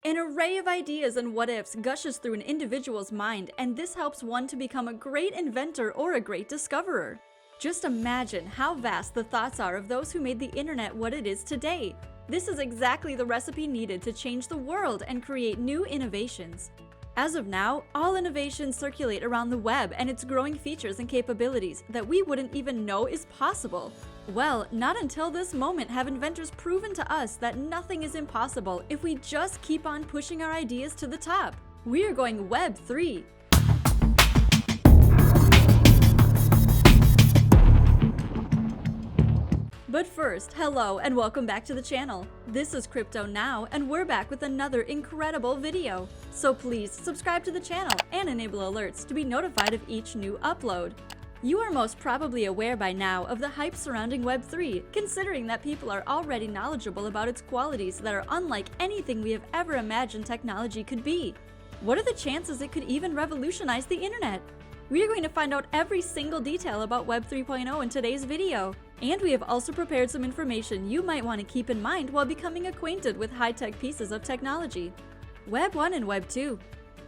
An array of ideas and what-ifs gushes through an individual's mind, and this helps one to become a great inventor or a great discoverer. Just imagine how vast the thoughts are of those who made the internet what it is today. This is exactly the recipe needed to change the world and create new innovations. As of now, all innovations circulate around the web and its growing features and capabilities that we wouldn't even know is possible. Well, not until this moment have inventors proven to us that nothing is impossible if we just keep on pushing our ideas to the top. We are going Web3. But first, hello and welcome back to the channel. This is CryptoNow and we're back with another incredible video. So please subscribe to the channel and enable alerts to be notified of each new upload. You are most probably aware by now of the hype surrounding Web3, considering that people are already knowledgeable about its qualities that are unlike anything we have ever imagined technology could be. What are the chances it could even revolutionize the internet? We are going to find out every single detail about Web 3.0 in today's video. And we have also prepared some information you might want to keep in mind while becoming acquainted with high-tech pieces of technology. Web 1 and Web 2.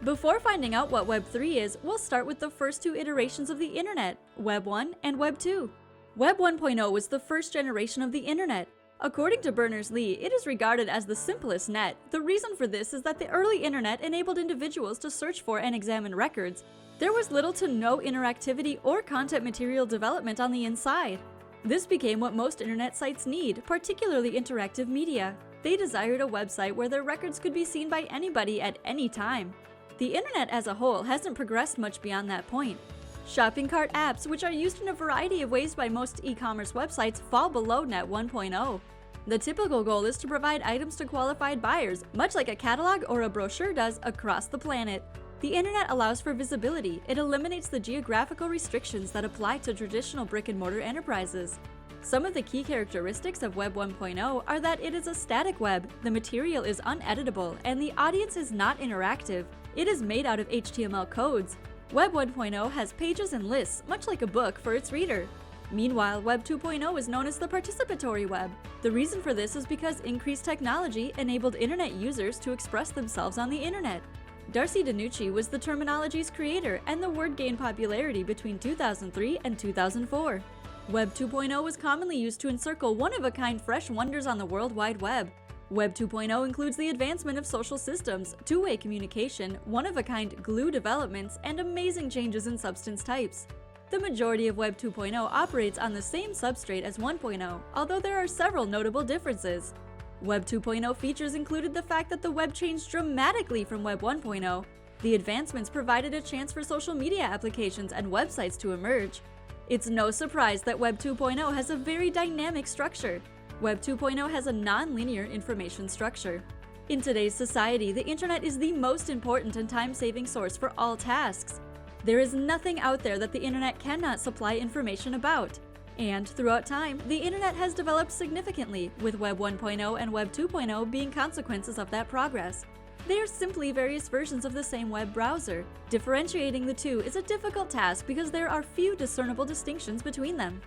Before finding out what Web 3 is, we'll start with the first two iterations of the internet, Web 1 and Web 2. Web 1.0 was the first generation of the internet. According to Berners-Lee, it is regarded as the simplest net. The reason for this is that the early internet enabled individuals to search for and examine records. There was little to no interactivity or content material development on the inside. This became what most internet sites need, particularly interactive media. They desired a website where their records could be seen by anybody at any time. The internet as a whole hasn't progressed much beyond that point. Shopping cart apps, which are used in a variety of ways by most e-commerce websites, fall below Net 1.0. The typical goal is to provide items to qualified buyers, much like a catalog or a brochure does across the planet. The internet allows for visibility. It eliminates the geographical restrictions that apply to traditional brick-and-mortar enterprises. Some of the key characteristics of Web 1.0 are that it is a static web, the material is uneditable, and the audience is not interactive. It is made out of HTML codes. Web 1.0 has pages and lists, much like a book, for its reader. Meanwhile, Web 2.0 is known as the participatory web. The reason for this is because increased technology enabled internet users to express themselves on the internet. Darcy DiNucci was the terminology's creator, and the word gained popularity between 2003 and 2004. Web 2.0 was commonly used to encircle one-of-a-kind fresh wonders on the World Wide Web. Web 2.0 includes the advancement of social systems, two-way communication, one-of-a-kind glue developments, and amazing changes in substance types. The majority of Web 2.0 operates on the same substrate as 1.0, although there are several notable differences. Web 2.0 features included the fact that the web changed dramatically from Web 1.0. The advancements provided a chance for social media applications and websites to emerge. It's no surprise that Web 2.0 has a very dynamic structure. Web 2.0 has a non-linear information structure. In today's society, the internet is the most important and time-saving source for all tasks. There is nothing out there that the internet cannot supply information about. And throughout time, the internet has developed significantly, with Web 1.0 and Web 2.0 being consequences of that progress. They are simply various versions of the same web browser. Differentiating the two is a difficult task because there are few discernible distinctions between them.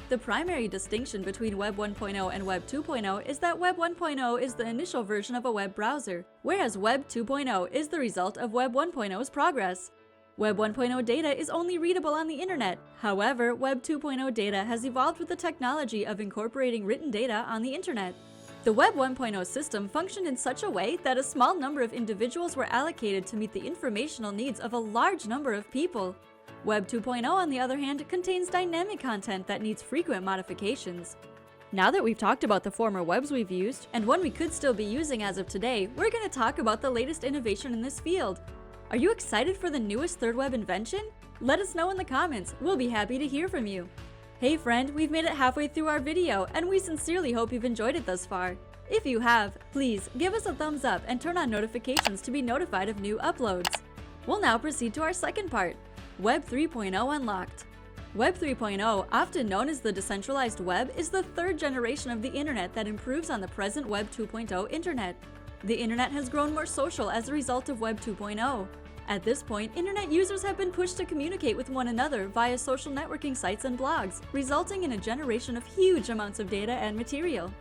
The primary distinction between Web 1.0 and Web 2.0 is that Web 1.0 is the initial version of a web browser, whereas Web 2.0 is the result of Web 1.0's progress. Web 1.0 data is only readable on the internet. However, Web 2.0 data has evolved with the technology of incorporating written data on the internet. The Web 1.0 system functioned in such a way that a small number of individuals were allocated to meet the informational needs of a large number of people. Web 2.0, on the other hand, contains dynamic content that needs frequent modifications. Now that we've talked about the former webs we've used, and one we could still be using as of today, we're going to talk about the latest innovation in this field. Are you excited for the newest third web invention? Let us know in the comments. We'll be happy to hear from you. Hey friend, we've made it halfway through our video, and we sincerely hope you've enjoyed it thus far. If you have, please give us a thumbs up and turn on notifications to be notified of new uploads. We'll now proceed to our second part, Web 3.0 Unlocked. Web 3.0, often known as the decentralized web, is the third generation of the internet that improves on the present Web 2.0 internet. The internet has grown more social as a result of Web 2.0. At this point, internet users have been pushed to communicate with one another via social networking sites and blogs, resulting in a generation of huge amounts of data and material.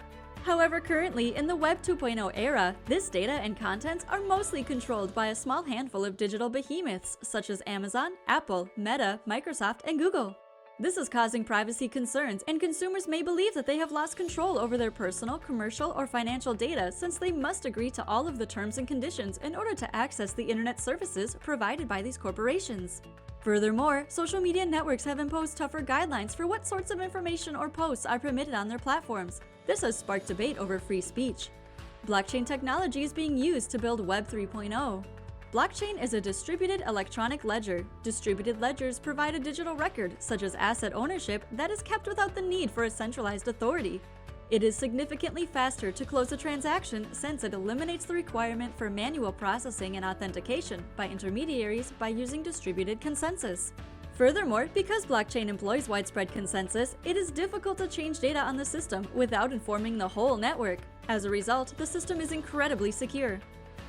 However, currently in the Web 2.0 era, this data and contents are mostly controlled by a small handful of digital behemoths such as Amazon, Apple, Meta, Microsoft, and Google. This is causing privacy concerns, and consumers may believe that they have lost control over their personal, commercial, or financial data since they must agree to all of the terms and conditions in order to access the internet services provided by these corporations. Furthermore, social media networks have imposed tougher guidelines for what sorts of information or posts are permitted on their platforms. This has sparked debate over free speech. Blockchain technology is being used to build Web 3.0. Blockchain is a distributed electronic ledger. Distributed ledgers provide a digital record, such as asset ownership, that is kept without the need for a centralized authority. It is significantly faster to close a transaction since it eliminates the requirement for manual processing and authentication by intermediaries by using distributed consensus. Furthermore, because blockchain employs widespread consensus, it is difficult to change data on the system without informing the whole network. As a result, the system is incredibly secure.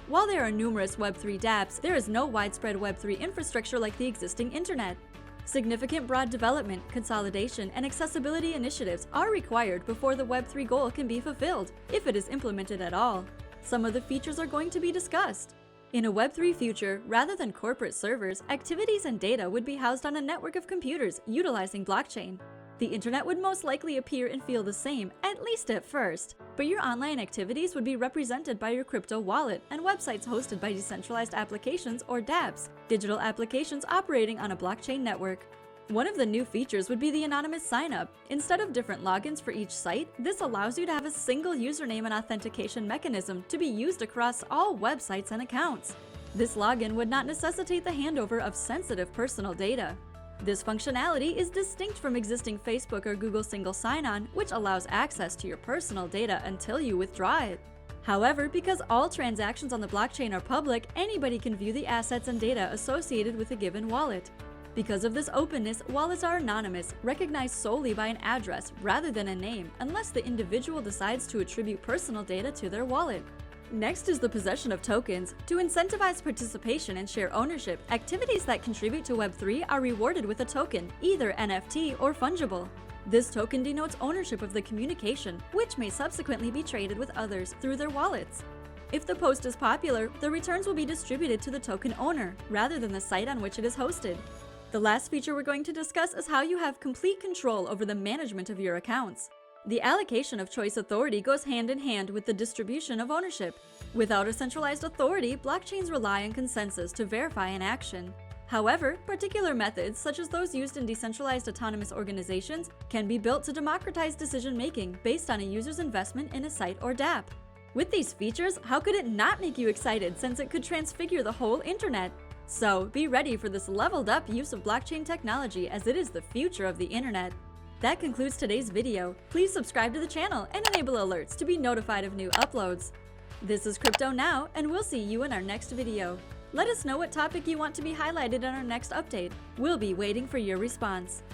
While there are numerous Web3 dApps, there is no widespread Web3 infrastructure like the existing internet. Significant broad development, consolidation, and accessibility initiatives are required before the Web3 goal can be fulfilled, if it is implemented at all. Some of the features are going to be discussed. In a Web3 future, rather than corporate servers, activities and data would be housed on a network of computers utilizing blockchain. The internet would most likely appear and feel the same, at least at first, but your online activities would be represented by your crypto wallet and websites hosted by decentralized applications or dApps, digital applications operating on a blockchain network. One of the new features would be the anonymous sign-up. Instead of different logins for each site, this allows you to have a single username and authentication mechanism to be used across all websites and accounts. This login would not necessitate the handover of sensitive personal data. This functionality is distinct from existing Facebook or Google single sign-on, which allows access to your personal data until you withdraw it. However, because all transactions on the blockchain are public, anybody can view the assets and data associated with a given wallet. Because of this openness, wallets are anonymous, recognized solely by an address rather than a name, unless the individual decides to attribute personal data to their wallet. Next is the possession of tokens. To incentivize participation and share ownership, activities that contribute to Web3 are rewarded with a token, either NFT or fungible. This token denotes ownership of the communication, which may subsequently be traded with others through their wallets. If the post is popular, the returns will be distributed to the token owner, rather than the site on which it is hosted. The last feature we're going to discuss is how you have complete control over the management of your accounts. The allocation of choice authority goes hand in hand with the distribution of ownership. Without a centralized authority, blockchains rely on consensus to verify an action. However, particular methods, such as those used in decentralized autonomous organizations, can be built to democratize decision-making based on a user's investment in a site or dApp. With these features, how could it not make you excited since it could transfigure the whole internet? So, be ready for this leveled-up use of blockchain technology as it is the future of the internet. That concludes today's video. Please subscribe to the channel and enable alerts to be notified of new uploads. This is CryptoNow, and we'll see you in our next video. Let us know what topic you want to be highlighted in our next update. We'll be waiting for your response.